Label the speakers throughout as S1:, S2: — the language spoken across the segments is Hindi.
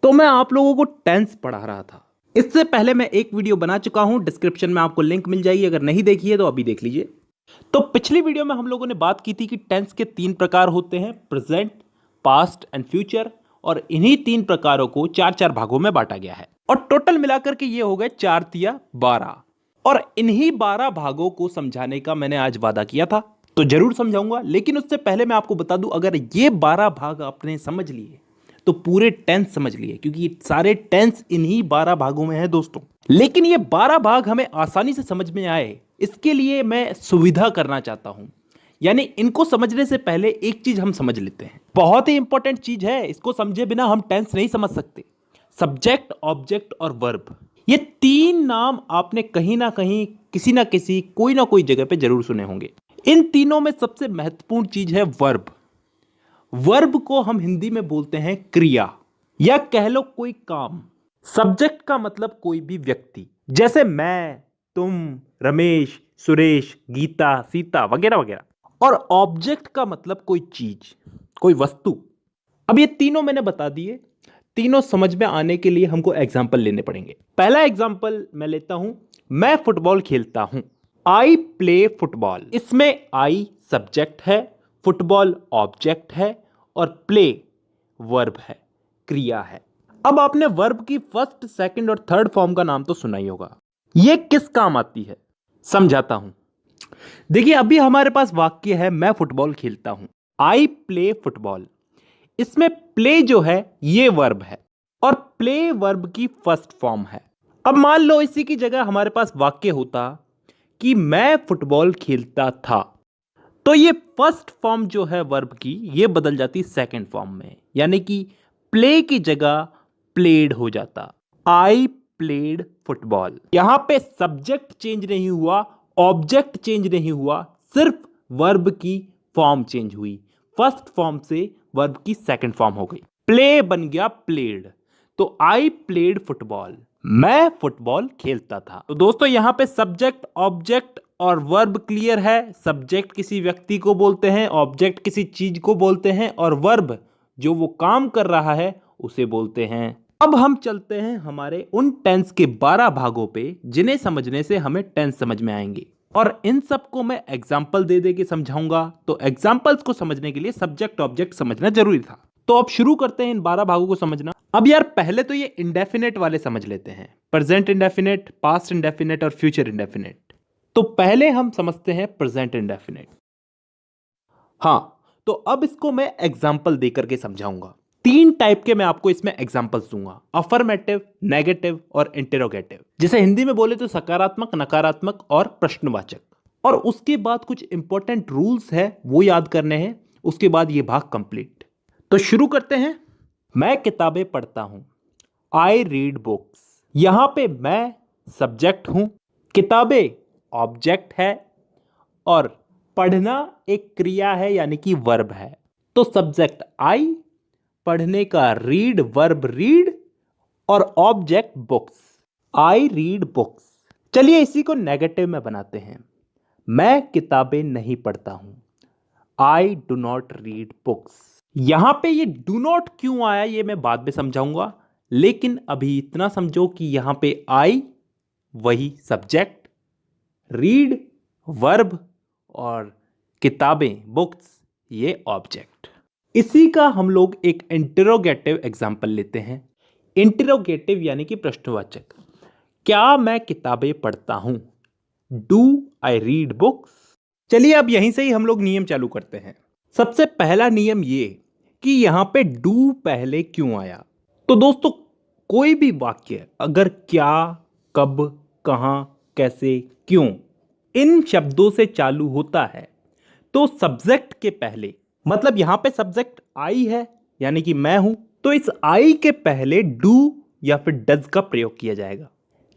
S1: तो मैं आप लोगों को टेंस पढ़ा रहा था। इससे पहले मैं एक वीडियो बना चुका हूं, डिस्क्रिप्शन में आपको लिंक मिल जाएगी, अगर नहीं देखी है तो अभी देख लीजिए। तो पिछली वीडियो में हम लोगों ने बात की थी कि टेंस के 3 प्रकार होते हैं, प्रेजेंट, पास्ट एंड फ्यूचर। और इन्हीं 3 प्रकारों को 4-4 भागों में बांटा गया है और टोटल मिलाकर के ये हो गए 4 तिया 12। और इन्हीं 12 भागों को समझाने का मैंने आज वादा किया था, तो जरूर समझाऊंगा। लेकिन उससे पहले मैं आपको बता दूं, अगर ये 12 भाग आपने समझ लिए तो पूरे टेंस समझ लिए, क्योंकि सारे टेंस इन्हीं 12 भागों में है दोस्तों। लेकिन ये 12 भाग हमें आसानी से समझ में आए, इसके लिए मैं सुविधा करना चाहता हूं। यानी इनको समझने से पहले एक चीज हम समझ लेते हैं, बहुत ही इंपॉर्टेंट चीज है, इसको समझे बिना हम टेंस नहीं समझ सकते। सब्जेक्ट, ऑब्जेक्ट और वर्ब, ये 3 नाम आपने कहीं ना कहीं, किसी ना किसी, कोई ना कोई जगह पे जरूर सुने होंगे। इन तीनों में सबसे महत्वपूर्ण चीज है वर्ब। वर्ब को हम हिंदी में बोलते हैं क्रिया, या कह लो कोई काम। सब्जेक्ट का मतलब कोई भी व्यक्ति, जैसे मैं, तुम, रमेश, सुरेश, गीता, सीता वगैरह वगैरह। और ऑब्जेक्ट का मतलब कोई चीज, कोई वस्तु। अब ये तीनों मैंने बता दिए। तीनों समझ में आने के लिए हमको एग्जाम्पल लेने पड़ेंगे। पहला एग्जाम्पल मैं लेता हूं, मैं फुटबॉल खेलता हूं। I play football. इसमें आई सब्जेक्ट है, फुटबॉल ऑब्जेक्ट है और प्ले वर्ब है, क्रिया है। अब आपने वर्ब की फर्स्ट, सेकंड और थर्ड फॉर्म का नाम तो सुना ही होगा। यह किस काम आती है, समझाता हूं। देखिए, अभी हमारे पास वाक्य है मैं फुटबॉल खेलता हूं, आई प्ले फुटबॉल। इसमें प्ले जो है ये वर्ब है और प्ले वर्ब की फर्स्ट फॉर्म है। अब मान लो इसी की जगह हमारे पास वाक्य होता कि मैं फुटबॉल खेलता था, तो ये फर्स्ट फॉर्म जो है वर्ब की, ये बदल जाती सेकंड फॉर्म में, यानी कि प्ले की जगह प्लेड हो जाता, आई प्लेड फुटबॉल। यहां पे सब्जेक्ट चेंज नहीं हुआ, ऑब्जेक्ट चेंज नहीं हुआ, सिर्फ वर्ब की फॉर्म चेंज हुई। फर्स्ट फॉर्म से वर्ब की सेकंड फॉर्म हो गई, प्ले बन गया प्लेड। तो आई प्लेड फुटबॉल, मैं फुटबॉल खेलता था। तो दोस्तों यहां पे सब्जेक्ट, ऑब्जेक्ट और वर्ब क्लियर है। सब्जेक्ट किसी व्यक्ति को बोलते हैं, ऑब्जेक्ट किसी चीज को बोलते हैं और वर्ब जो वो काम कर रहा है उसे बोलते हैं। अब हम चलते हैं हमारे उन टेंस के 12 भागों पे, जिन्हें समझने से हमें टेंस समझ में आएंगे। और इन सबको मैं एग्जाम्पल दे दे के समझाऊंगा। तो एग्जाम्पल्स को समझने के लिए सब्जेक्ट ऑब्जेक्ट समझना जरूरी था। तो अब शुरू करते हैं इन 12 भागों को समझना। अब यार पहले तो ये इंडेफिनेट वाले समझ लेते हैं, प्रेजेंट इंडेफिनेट, पास्ट इंडेफिनेट और फ्यूचर इंडेफिनेट। तो पहले हम समझते हैं प्रेजेंट इंडेफिनेट। हां, तो अब इसको मैं एग्जाम्पल देकर के समझाऊंगा। 3 टाइप के मैं आपको इसमें एग्जाम्पल्स दूंगा, अफर्मेटिव, नेगेटिव और इंटेरोगेटिव। जैसे हिंदी में बोले तो सकारात्मक, नकारात्मक और प्रश्नवाचक। और उसके बाद कुछ इंपॉर्टेंट रूल्स है वो याद करने हैं, उसके बाद ये भाग कंप्लीट। तो शुरू करते हैं। मैं किताबें पढ़ता हूं, आई रीड बुक्स। यहां पे मैं सब्जेक्ट हूं, किताबें ऑब्जेक्ट है और पढ़ना एक क्रिया है, यानी कि वर्ब है। तो सब्जेक्ट आई, पढ़ने का रीड वर्ब रीड और object books, I read books. चलिए इसी को नेगेटिव में बनाते हैं। मैं किताबें नहीं पढ़ता हूं, I do not read books. यहां पे ये डू नॉट क्यों आया ये मैं बाद में समझाऊंगा, लेकिन अभी इतना समझो कि यहां पे आई वही सब्जेक्ट, रीड वर्ब और किताबें बुक्स ये ऑब्जेक्ट। इसी का हम लोग एक इंटरोगेटिव एग्जांपल लेते हैं। इंटरोगेटिव यानी कि प्रश्नवाचक। क्या मैं किताबें पढ़ता हूं, डू आई रीड बुक्स। चलिए अब यहीं से ही हम लोग नियम चालू करते हैं। सबसे पहला नियम ये कि यहां पे डू पहले क्यों आया। तो दोस्तों कोई भी वाक्य अगर क्या, कब, कहां, कैसे, क्यों इन शब्दों से चालू होता है तो सब्जेक्ट के पहले, मतलब यहां पे सब्जेक्ट आई है यानी कि मैं हूं, तो इस आई के पहले डू या फिर डज का प्रयोग किया जाएगा।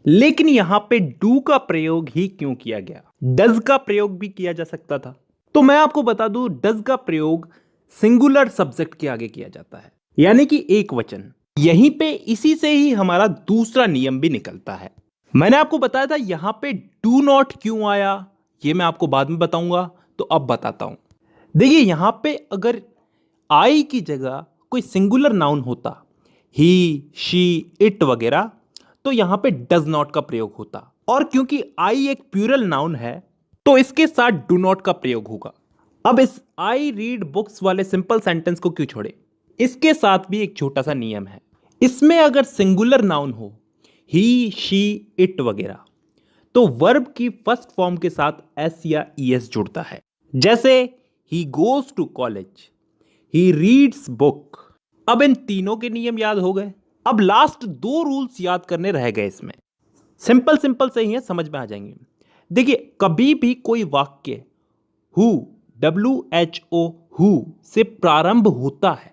S1: लेकिन यहां पे डू का प्रयोग ही क्यों किया गया, डज का प्रयोग भी किया जा सकता था। तो मैं आपको बता दूं, डज का प्रयोग सिंगुलर सब्जेक्ट के आगे किया जाता है, यानी कि एक वचन। यहीं पे इसी से ही हमारा दूसरा नियम भी निकलता है। मैंने आपको बताया था यहां पे डू नॉट क्यों आया, ये मैं आपको बाद में बताऊंगा, तो अब बताता हूं। देखिए यहां पे अगर आई की जगह कोई सिंगुलर नाउन होता, ही, शी, इट वगैरह, तो यहां पे डज नॉट का प्रयोग होता। और क्योंकि आई एक प्लूरल नाउन है तो इसके साथ डू नॉट का प्रयोग होगा। अब इस आई रीड बुक्स वाले सिंपल सेंटेंस को क्यों छोड़े, इसके साथ भी एक छोटा सा नियम है। इसमें अगर सिंगुलर नाउन हो, ही, शी, इट वगैरह, तो वर्ब की फर्स्ट फॉर्म के साथ एस या ईएस जुड़ता है। जैसे ही goes to college, he reads book. अब इन तीनों के नियम याद हो गए। अब लास्ट दो रूल्स याद करने रह गए इसमें। सिंपल सिंपल से ही है, समझ में आ जाएंगे। देखिए, कभी भी कोई वाक्य हु, WHO, हु से प्रारंभ होता है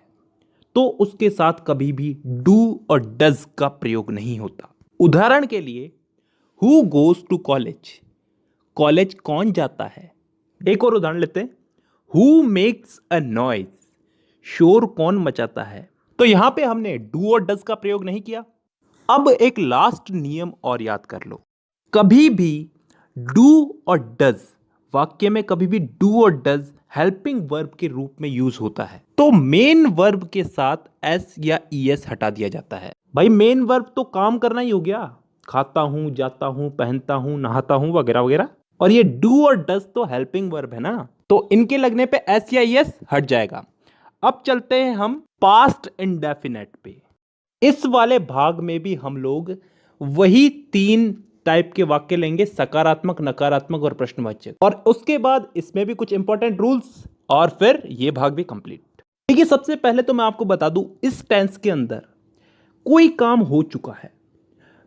S1: तो उसके साथ कभी भी डू और डज का प्रयोग नहीं होता। उदाहरण के लिए, who goes to college, college कौन जाता है। एक और उदाहरण लेते हैं, हु मेक्स अ नॉइज, शोर कौन मचाता है। तो यहां पे हमने डू और डज का प्रयोग नहीं किया। अब एक लास्ट नियम और याद कर लो, कभी भी डू और डज वाक्य में कभी भी डू और डज हेल्पिंग वर्ब के रूप में यूज होता है तो मेन वर्ब के साथ एस या ईएस हटा दिया जाता है। भाई मेन वर्ब तो काम करना ही हो गया, खाता हूं, जाता हूं, पहनता हूं, नहाता हूं वगैरह वगैरह, और ये डू और डज तो हेल्पिंग वर्ब है ना, तो इनके लगने पे एस या ईएस हट जाएगा। अब चलते हैं हम पास्ट इंडेफिनेट पे। इस वाले भाग में भी हम लोग वही 3 टाइप के वाक्य लेंगे, सकारात्मक, नकारात्मक और प्रश्नवाचक, और उसके बाद इसमें भी कुछ इंपॉर्टेंट रूल्स, और फिर ये भाग भी कंप्लीट। देखिए, सबसे पहले तो मैं आपको बता दूं, इस टेंस के अंदर कोई काम हो चुका है,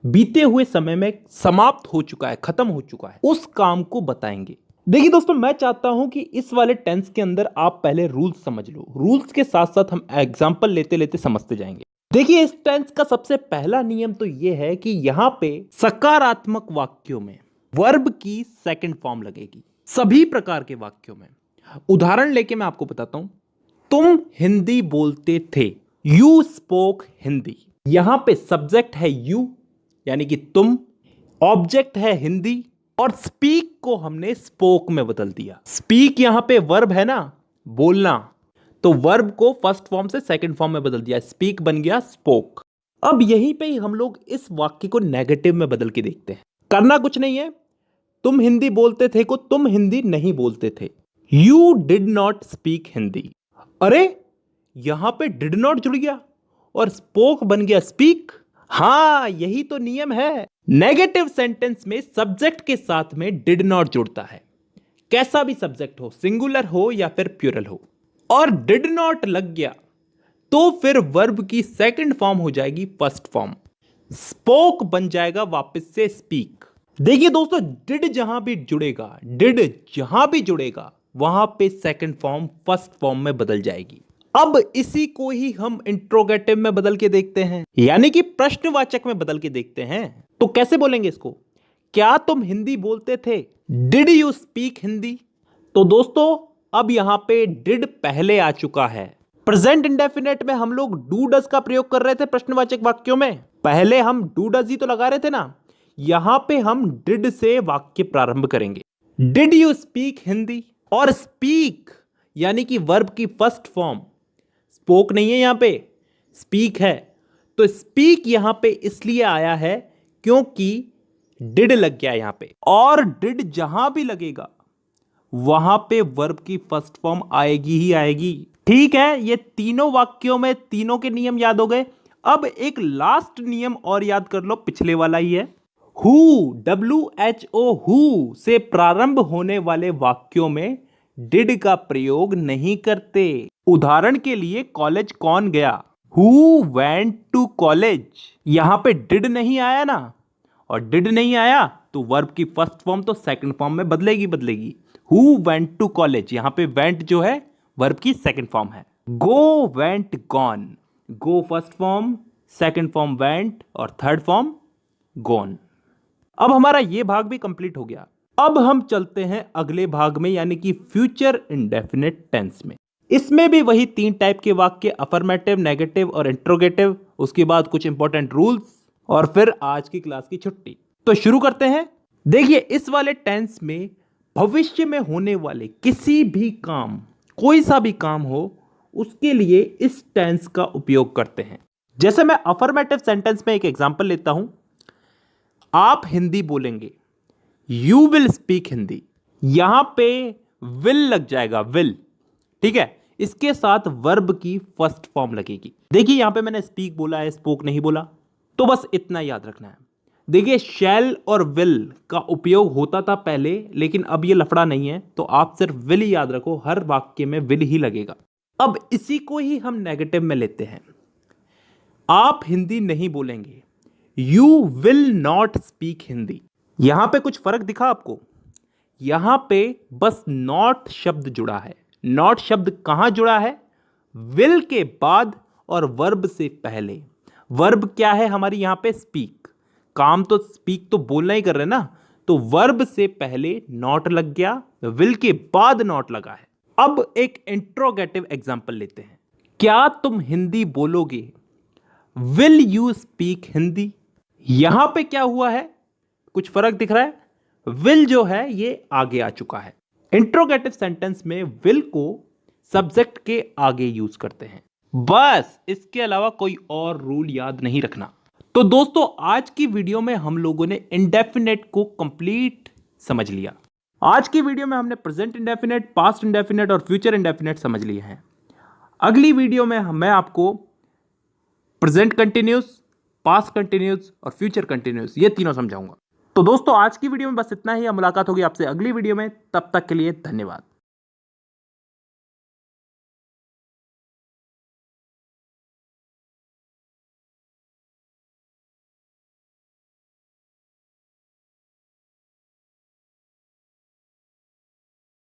S1: बीते हुए समय में समाप्त हो चुका है, खत्म हो चुका है, उस काम को बताएंगे। देखिए दोस्तों, मैं चाहता हूं कि इस वाले टेंस के अंदर आप पहले रूल्स समझ लो, रूल्स के साथ साथ हम एग्जांपल लेते लेते समझते जाएंगे। देखिए, इस टेंस का सबसे पहला नियम तो यह है कि यहां पे सकारात्मक वाक्यों में वर्ब की सेकंड फॉर्म लगेगी, सभी प्रकार के वाक्यों में। उदाहरण लेके मैं आपको बताता हूं, तुम हिंदी बोलते थे, यू स्पोक हिंदी। यहां पे सब्जेक्ट है यू यानी कि तुम, ऑब्जेक्ट है हिंदी, और स्पीक को हमने स्पोक में बदल दिया। स्पीक यहां पे वर्ब है ना, बोलना, तो वर्ब को फर्स्ट फॉर्म से सेकंड फॉर्म में बदल दिया, स्पीक बन गया स्पोक। अब यहीं पे ही हम लोग इस वाक्य को नेगेटिव में बदल के देखते हैं। करना कुछ नहीं है, तुम हिंदी बोलते थे को तुम हिंदी नहीं बोलते थे, you did not speak Hindi. अरे यहां पे डिड नॉट जुड़ गया और स्पोक बन गया स्पीक। हां, यही तो नियम है, नेगेटिव सेंटेंस में सब्जेक्ट के साथ में डिड नॉट जुड़ता है, कैसा भी सब्जेक्ट हो, सिंगुलर हो या फिर प्लूरल हो, और डिड नॉट लग गया तो फिर वर्ब की सेकंड फॉर्म हो जाएगी फर्स्ट फॉर्म, स्पोक बन जाएगा वापस से स्पीक। देखिए दोस्तों, डिड जहां भी जुड़ेगा, डिड जहां भी जुड़ेगा वहां पे सेकंड फॉर्म फर्स्ट फॉर्म में बदल जाएगी। अब इसी को ही हम इंट्रोगेटिव में बदल के देखते हैं, यानी कि प्रश्नवाचक में बदल के देखते हैं। तो कैसे बोलेंगे इसको, क्या तुम हिंदी बोलते थे, डिड यू स्पीक हिंदी। तो दोस्तों, अब यहां पे डिड पहले आ चुका है। प्रेजेंट इंडेफिनेट में हम लोग डू डज का प्रयोग कर रहे थे प्रश्नवाचक वाक्यों में, पहले हम डू डज ही तो लगा रहे थे ना, यहां पे हम डिड से वाक्य प्रारंभ करेंगे। डिड यू स्पीक हिंदी, और स्पीक यानी कि वर्ब की फर्स्ट फॉर्म, स्पोक नहीं है, यहां पे स्पीक है, तो स्पीक यहां पे इसलिए आया है क्योंकि डिड लग गया यहां पे, और डिड जहां भी लगेगा वहां पे वर्ब की फर्स्ट फॉर्म आएगी ही आएगी। ठीक है, ये तीनों वाक्यों में तीनों के नियम याद हो गए। अब एक लास्ट नियम और याद कर लो, पिछले वाला ही है, हु, WHO, हु से प्रारंभ होने वाले वाक्यों में डिड का प्रयोग नहीं करते। उदाहरण के लिए, कॉलेज कौन गया, हु वेंट टू कॉलेज, यहां पे डिड नहीं आया ना, और डिड नहीं आया तो वर्ब की फर्स्ट फॉर्म तो सेकंड फॉर्म में बदलेगी। हु वेंट टू कॉलेज, यहां पे वेंट जो है वर्ब की सेकंड फॉर्म है। Go went gone, go first form, second form went, और थर्ड फॉर्म गॉन। अब हमारा ये भाग भी कंप्लीट हो गया। अब हम चलते हैं अगले भाग में, यानी कि फ्यूचर इंडेफिनिट टेंस में। इसमें भी वही 3 टाइप के वाक्य, अफर्मेटिव, नेगेटिव और इंट्रोगेटिव, उसके बाद कुछ इंपॉर्टेंट रूल्स, और फिर आज की क्लास की छुट्टी। तो शुरू करते हैं। देखिए, इस वाले टेंस में भविष्य में होने वाले किसी भी काम, कोई सा भी काम हो, उसके लिए इस टेंस का उपयोग करते हैं। जैसे मैं अफर्मेटिव सेंटेंस में एक एग्जांपल लेता हूं, आप हिंदी बोलेंगे, यू विल स्पीक हिंदी। यहां पे विल लग जाएगा, विल, ठीक है। इसके साथ वर्ब की फर्स्ट फॉर्म लगेगी। देखिए यहां पे मैंने स्पीक बोला है, स्पोक नहीं बोला, तो बस इतना याद रखना है। देखिए शैल और विल का उपयोग होता था पहले, लेकिन अब ये लफड़ा नहीं है, तो आप सिर्फ विल ही याद रखो, हर वाक्य में विल ही लगेगा। अब इसी को ही हम नेगेटिव में लेते हैं, आप हिंदी नहीं बोलेंगे, you will not speak Hindi. यहां पे कुछ फर्क दिखा आपको? यहां पे बस नॉट शब्द जुड़ा है। नॉट शब्द कहां जुड़ा है? विल के बाद और वर्ब से पहले। वर्ब क्या है हमारी यहां पे? स्पीक। काम तो स्पीक तो बोलना ही कर रहे हैं ना, तो वर्ब से पहले नॉट लग गया, विल के बाद नॉट लगा है। अब एक इंट्रोगेटिव एग्जांपल लेते हैं, क्या तुम हिंदी बोलोगे? Will you speak Hindi? यहां पे क्या हुआ है? कुछ फर्क दिख रहा है? विल जो है ये आगे आ चुका है। इंट्रोगेटिव सेंटेंस में विल को सब्जेक्ट के आगे यूज करते हैं, बस इसके अलावा कोई और रूल याद नहीं रखना। तो दोस्तों आज की वीडियो में हम लोगों ने इंडेफिनेट को कंप्लीट समझ लिया। आज की वीडियो में हमने प्रेजेंट इंडेफिनेट, पास्ट इंडेफिनेट और फ्यूचर इंडेफिनेट समझ लिए हैं। अगली वीडियो में मैं आपको प्रेजेंट कंटिन्यूस, पास्ट कंटिन्यूस और फ्यूचर कंटिन्यूस ये तीनों समझाऊंगा। तो दोस्तों आज की वीडियो में बस इतना ही। मुलाकात होगी आपसे अगली वीडियो में, तब तक के लिए धन्यवाद।